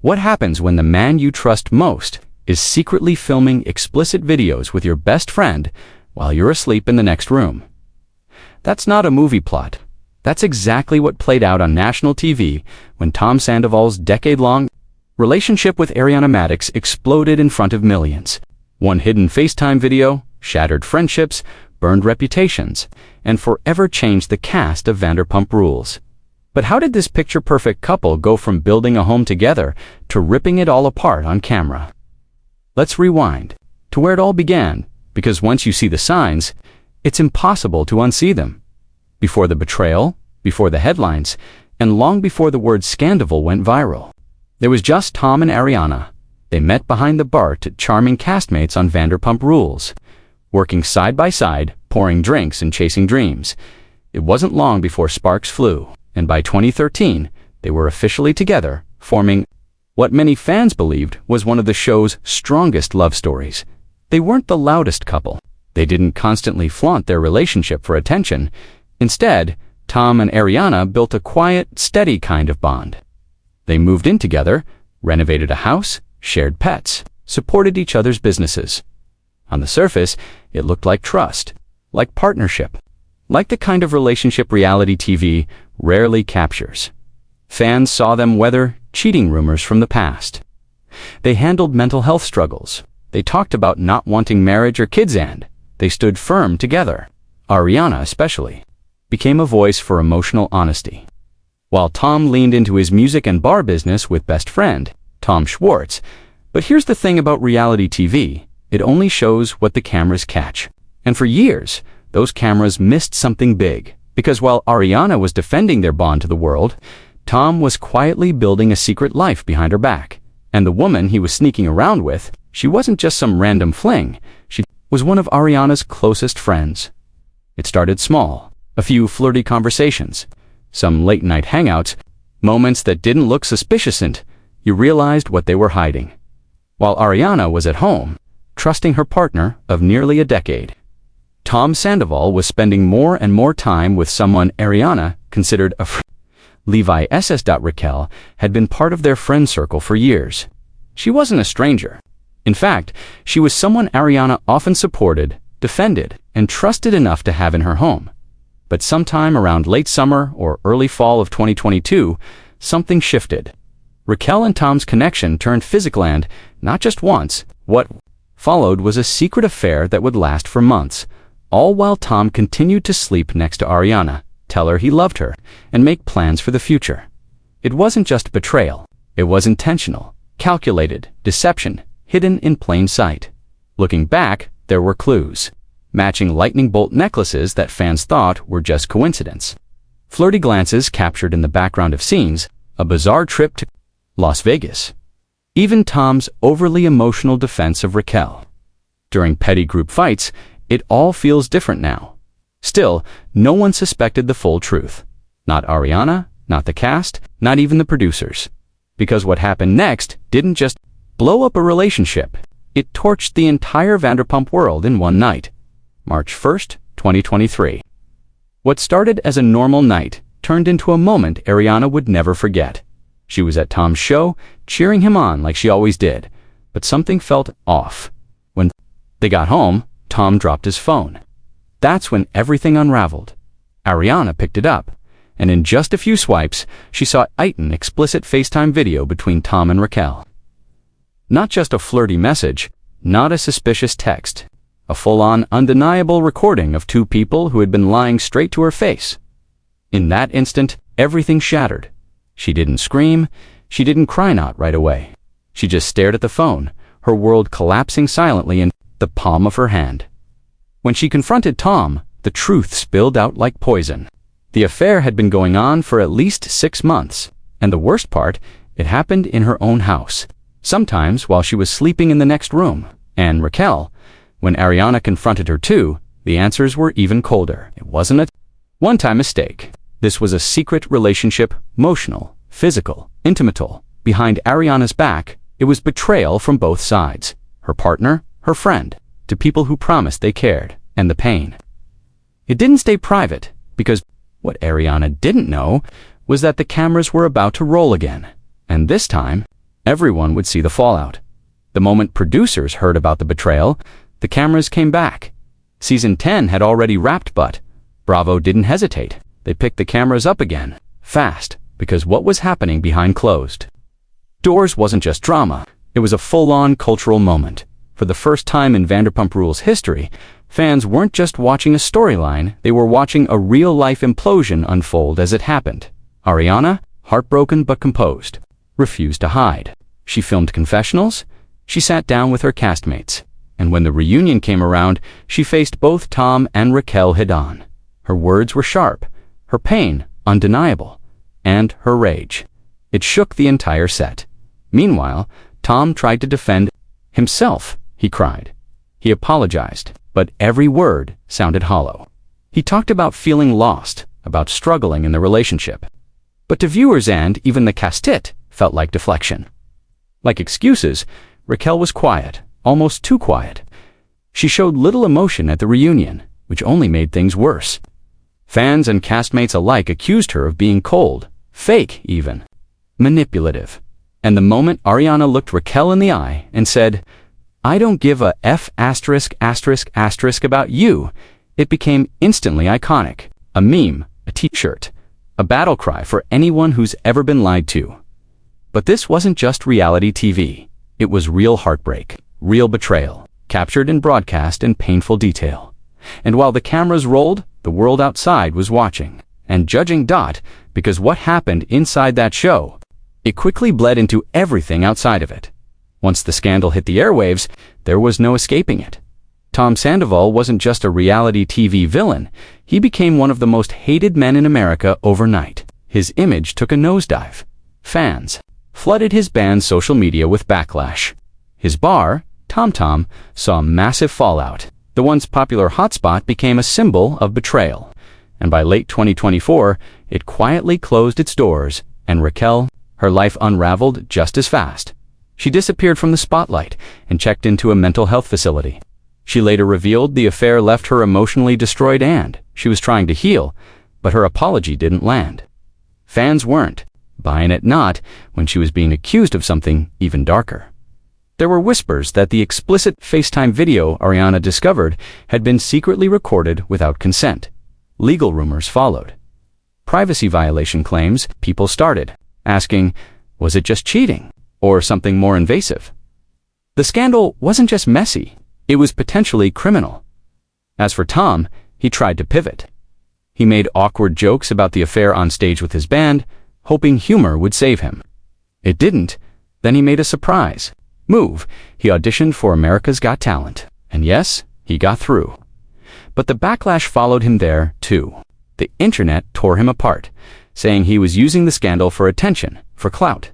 What happens when the man you trust most is secretly filming explicit videos with your best friend while you're asleep in the next room? That's not a movie plot. That's exactly what played out on national TV when Tom Sandoval's decade-long relationship with Ariana Madix exploded in front of millions. One hidden FaceTime video shattered friendships, burned reputations, and forever changed the cast of Vanderpump Rules. But how did this picture-perfect couple go from building a home together to ripping it all apart on camera? Let's rewind to where it all began, because once you see the signs, it's impossible to unsee them. Before the betrayal, before the headlines, and long before the word Scandoval went viral, there was just Tom and Ariana. They met behind the bar to charming castmates on Vanderpump Rules, working side by side, pouring drinks and chasing dreams. It wasn't long before sparks flew, and by 2013, they were officially together, forming what many fans believed was one of the show's strongest love stories. They weren't the loudest couple. They didn't constantly flaunt their relationship for attention. Instead, Tom and Ariana built a quiet, steady kind of bond. They moved in together, renovated a house, shared pets, supported each other's businesses. On the surface, it looked like trust, like partnership, like the kind of relationship reality TV rarely captures. Fans saw them weather cheating rumors from the past. They handled mental health struggles. They talked about not wanting marriage or kids, and they stood firm together. Ariana, especially, became a voice for emotional honesty. While Tom leaned into his music and bar business with best friend, Tom Schwartz. But here's the thing about reality TV. It only shows what the cameras catch. And for years, those cameras missed something big. Because while Ariana was defending their bond to the world, Tom was quietly building a secret life behind her back. And the woman he was sneaking around with, she wasn't just some random fling. She was one of Ariana's closest friends. It started small. A few flirty conversations, some late-night hangouts, moments that didn't look suspicious, and you realized what they were hiding. While Ariana was at home, trusting her partner of nearly a decade, Tom Sandoval was spending more and more time with someone Ariana considered a friend. Leviss. Raquel had been part of their friend circle for years. She wasn't a stranger. In fact, she was someone Ariana often supported, defended, and trusted enough to have in her home. But sometime around late summer or early fall of 2022, something shifted. Raquel and Tom's connection turned physical, and not just once. What followed was a secret affair that would last for months, all while Tom continued to sleep next to Ariana, tell her he loved her, and make plans for the future. It wasn't just betrayal. It was intentional, calculated deception, hidden in plain sight. Looking back, there were clues. Matching lightning bolt necklaces that fans thought were just coincidence. Flirty glances captured in the background of scenes, a bizarre trip to Las Vegas. Even Tom's overly emotional defense of Raquel. During petty group fights, it all feels different now. Still, no one suspected the full truth. Not Ariana, not the cast, not even the producers. Because what happened next didn't just blow up a relationship. It torched the entire Vanderpump world in one night. March 1st, 2023. What started as a normal night turned into a moment Ariana would never forget. She was at Tom's show, cheering him on like she always did, but something felt off. When they got home, Tom dropped his phone. That's when everything unraveled. Ariana picked it up, and in just a few swipes, she saw an explicit FaceTime video between Tom and Raquel. Not just a flirty message, not a suspicious text. A full-on, undeniable recording of two people who had been lying straight to her face. In that instant, everything shattered. She didn't scream, she didn't cry out right away. She just stared at the phone, her world collapsing silently in the palm of her hand. When she confronted Tom, the truth spilled out like poison. The affair had been going on for at least 6 months, and the worst part, it happened in her own house, sometimes while she was sleeping in the next room. And Raquel, when Ariana confronted her too, the answers were even colder. It wasn't a one-time mistake. This was a secret relationship, emotional, physical, intimate. Behind Ariana's back, it was betrayal from both sides. Her partner, her friend, to people who promised they cared, and the pain. It didn't stay private, because what Ariana didn't know was that the cameras were about to roll again. And this time, Everyone would see the fallout. The moment producers heard about the betrayal, the cameras came back. Season 10 had already wrapped, but Bravo didn't hesitate. They picked the cameras up again, fast, because what was happening behind closed doors wasn't just drama. It was a full-on cultural moment. For the first time in Vanderpump Rules history, fans weren't just watching a storyline, they were watching a real-life implosion unfold as it happened. Ariana, heartbroken but composed, refused to hide. She filmed confessionals, she sat down with her castmates, and when the reunion came around, she faced both Tom and Raquel head-on. Her words were sharp, her pain undeniable, and her rage. It shook the entire set. Meanwhile, Tom tried to defend himself. He cried. He apologized, but every word sounded hollow. He talked about feeling lost, about struggling in the relationship. But to viewers and even the cast, it felt like deflection. Like excuses, Raquel was quiet, almost too quiet. She showed little emotion at the reunion, which only made things worse. Fans and castmates alike accused her of being cold, fake even, manipulative. And the moment Ariana looked Raquel in the eye and said, "I don't give a F*** about you," it became instantly iconic. A meme, a t-shirt, a battle cry for anyone who's ever been lied to. But this wasn't just reality TV. It was real heartbreak, real betrayal, captured in broadcast in painful detail. And while the cameras rolled, the world outside was watching and judging. Because what happened inside that show, it quickly bled into everything outside of it. Once the scandal hit the airwaves, there was no escaping it. Tom Sandoval wasn't just a reality TV villain, he became one of the most hated men in America overnight. His image took a nosedive. Fans flooded his band's social media with backlash. His bar, Tom Tom, saw massive fallout. The once popular hotspot became a symbol of betrayal. And by late 2024, it quietly closed its doors, and Raquel, her life unraveled just as fast. She disappeared from the spotlight and checked into a mental health facility. She later revealed the affair left her emotionally destroyed and she was trying to heal, but her apology didn't land. Fans weren't buying it, not when she was being accused of something even darker. There were whispers that the explicit FaceTime video Ariana discovered had been secretly recorded without consent. Legal rumors followed. Privacy violation claims. People started asking, was it just cheating or something more invasive? The scandal wasn't just messy, it was potentially criminal. As for Tom, he tried to pivot. He made awkward jokes about the affair on stage with his band, hoping humor would save him. It didn't. Then he made a surprise move. He auditioned for America's Got Talent. And yes, he got through. But the backlash followed him there, too. The internet tore him apart, saying he was using the scandal for attention, for clout.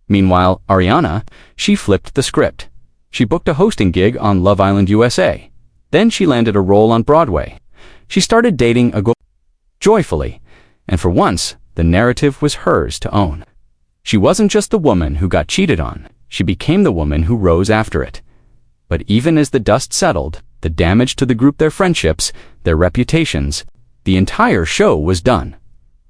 Meanwhile, Ariana, she flipped the script. She booked a hosting gig on Love Island USA. Then she landed a role on Broadway. She started dating a girl joyfully, and for once, the narrative was hers to own. She wasn't just the woman who got cheated on, she became the woman who rose after it. But even as the dust settled, the damage to the group, their friendships, their reputations, the entire show was done.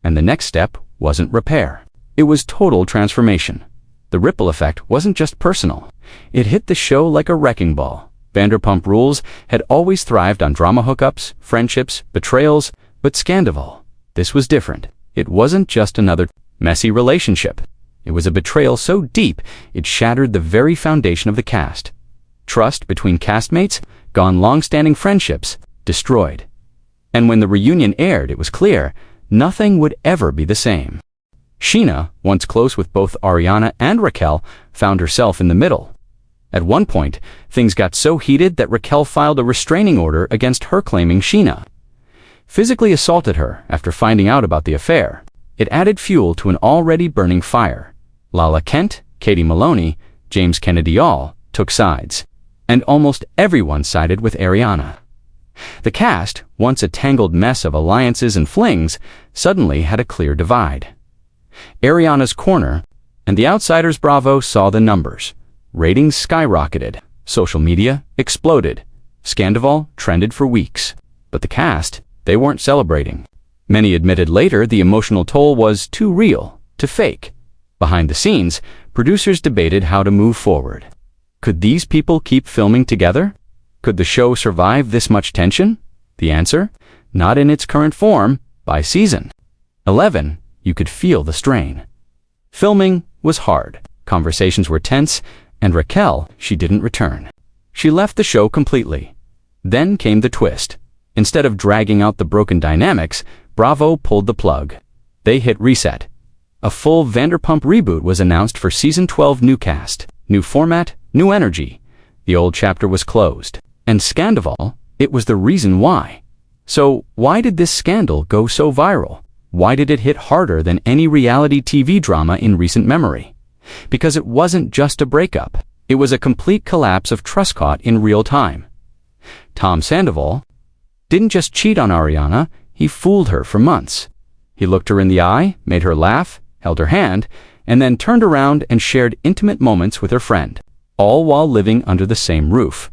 And the next step wasn't repair. It was total transformation. The ripple effect wasn't just personal. It hit the show like a wrecking ball. Vanderpump Rules had always thrived on drama hookups, friendships, betrayals, but Scandoval, this was different. It wasn't just another messy relationship. It was a betrayal so deep, it shattered the very foundation of the cast. Trust between castmates, gone, long-standing friendships, destroyed. And when the reunion aired, it was clear nothing would ever be the same. Sheena, once close with both Ariana and Raquel, found herself in the middle. At one point, things got so heated that Raquel filed a restraining order against her, claiming Sheena physically assaulted her after finding out about the affair. It added fuel to an already burning fire. Lala Kent, Katie Maloney, James Kennedy all took sides, and almost everyone sided with Ariana. The cast, once a tangled mess of alliances and flings, suddenly had a clear divide. Ariana's corner, and the outsiders. Bravo saw the numbers. Ratings skyrocketed. Social media exploded. Scandoval trended for weeks. But the cast, they weren't celebrating. Many admitted later the emotional toll was too real to fake. Behind the scenes, producers debated how to move forward. Could these people keep filming together? Could the show survive this much tension? The answer? Not in its current form. By season 11, you could feel the strain. Filming was hard, conversations were tense, and Raquel, she didn't return. She left the show completely. Then came the twist. Instead of dragging out the broken dynamics, Bravo pulled the plug. They hit reset. A full Vanderpump reboot was announced for Season 12. New cast, new format, new energy. The old chapter was closed. And Scandoval, it was the reason why. So why did this scandal go so viral? Why did it hit harder than any reality TV drama in recent memory? Because it wasn't just a breakup. It was a complete collapse of trust caught in real time. Tom Sandoval didn't just cheat on Ariana, he fooled her for months. He looked her in the eye, made her laugh, held her hand, and then turned around and shared intimate moments with her friend, all while living under the same roof.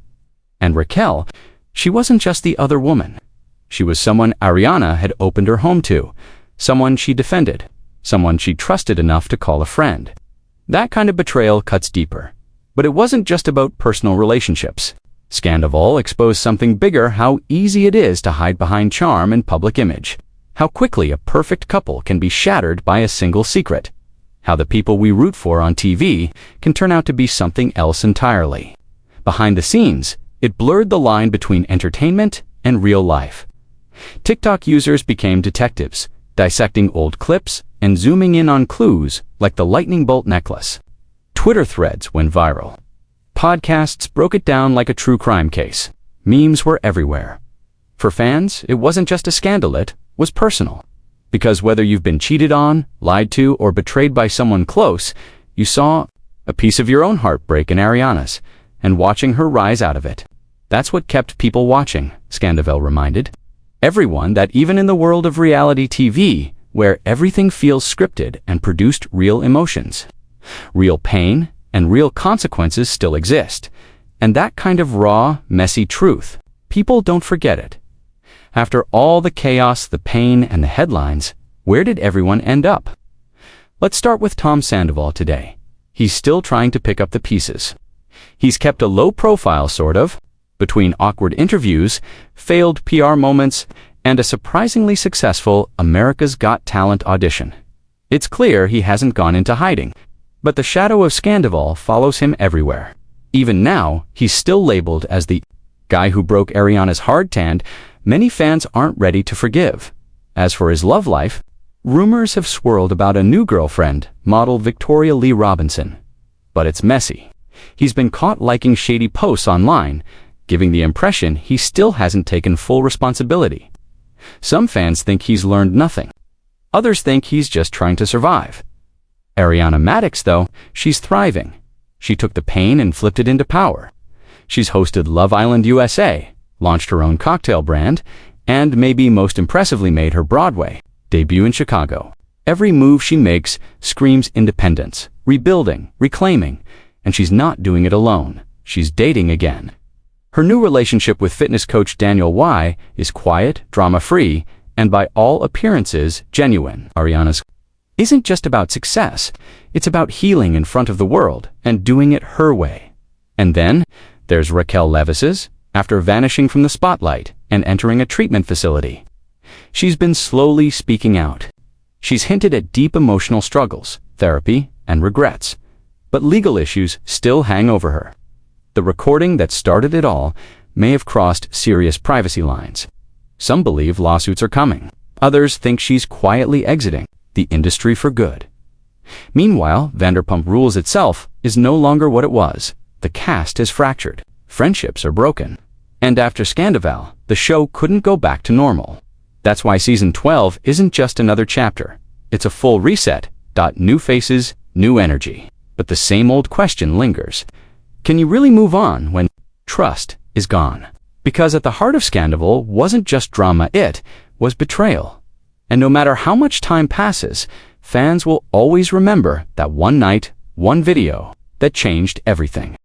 And Raquel, she wasn't just the other woman. She was someone Ariana had opened her home to, someone she defended, someone she trusted enough to call a friend. That kind of betrayal cuts deeper. But it wasn't just about personal relationships. Scandoval exposed something bigger: how easy it is to hide behind charm and public image. How quickly a perfect couple can be shattered by a single secret. How the people we root for on TV can turn out to be something else entirely. Behind the scenes, it blurred the line between entertainment and real life. TikTok users became detectives, dissecting old clips and zooming in on clues like the lightning bolt necklace. Twitter threads went viral. Podcasts broke it down like a true crime case. Memes were everywhere. For fans, it wasn't just a scandal, it was personal. Because whether you've been cheated on, lied to, or betrayed by someone close, you saw a piece of your own heart break in Ariana's, and watching her rise out of it. That's what kept people watching, Scandoval reminded. Everyone that even in the world of reality TV, where everything feels scripted and produced, real emotions, real pain, and real consequences still exist. And that kind of raw, messy truth, people don't forget it. After all the chaos, the pain, and the headlines, where did everyone end up? Let's start with Tom Sandoval today. He's still trying to pick up the pieces. He's kept a low profile, sort of, between awkward interviews, failed PR moments, and a surprisingly successful America's Got Talent audition. It's clear he hasn't gone into hiding, but the shadow of Scandoval follows him everywhere. Even now, he's still labeled as the guy who broke Ariana's heart, and many fans aren't ready to forgive. As for his love life, rumors have swirled about a new girlfriend, model Victoria Lee Robinson. But it's messy. He's been caught liking shady posts online, giving the impression he still hasn't taken full responsibility. Some fans think he's learned nothing. Others think he's just trying to survive. Ariana Madix, though, she's thriving. She took the pain and flipped it into power. She's hosted Love Island USA, launched her own cocktail brand, and maybe most impressively made her Broadway debut in Chicago. Every move she makes screams independence, rebuilding, reclaiming, and she's not doing it alone. She's dating again. Her new relationship with fitness coach Daniel Y is quiet, drama-free, and by all appearances, genuine. Ariana's isn't just about success. It's about healing in front of the world and doing it her way. And then there's Raquel Leviss's, after vanishing from the spotlight and entering a treatment facility. She's been slowly speaking out. She's hinted at deep emotional struggles, therapy, and regrets. But legal issues still hang over her. The recording that started it all may have crossed serious privacy lines. Some believe lawsuits are coming. Others think she's quietly exiting the industry for good. Meanwhile, Vanderpump Rules itself is no longer what it was. The cast is fractured. Friendships are broken. And after Scandoval, the show couldn't go back to normal. That's why Season 12 isn't just another chapter. It's a full reset. New faces, new energy. But the same old question lingers. Can you really move on when trust is gone? Because at the heart of Scandoval wasn't just drama, it was betrayal. And no matter how much time passes, fans will always remember that one night, one video that changed everything.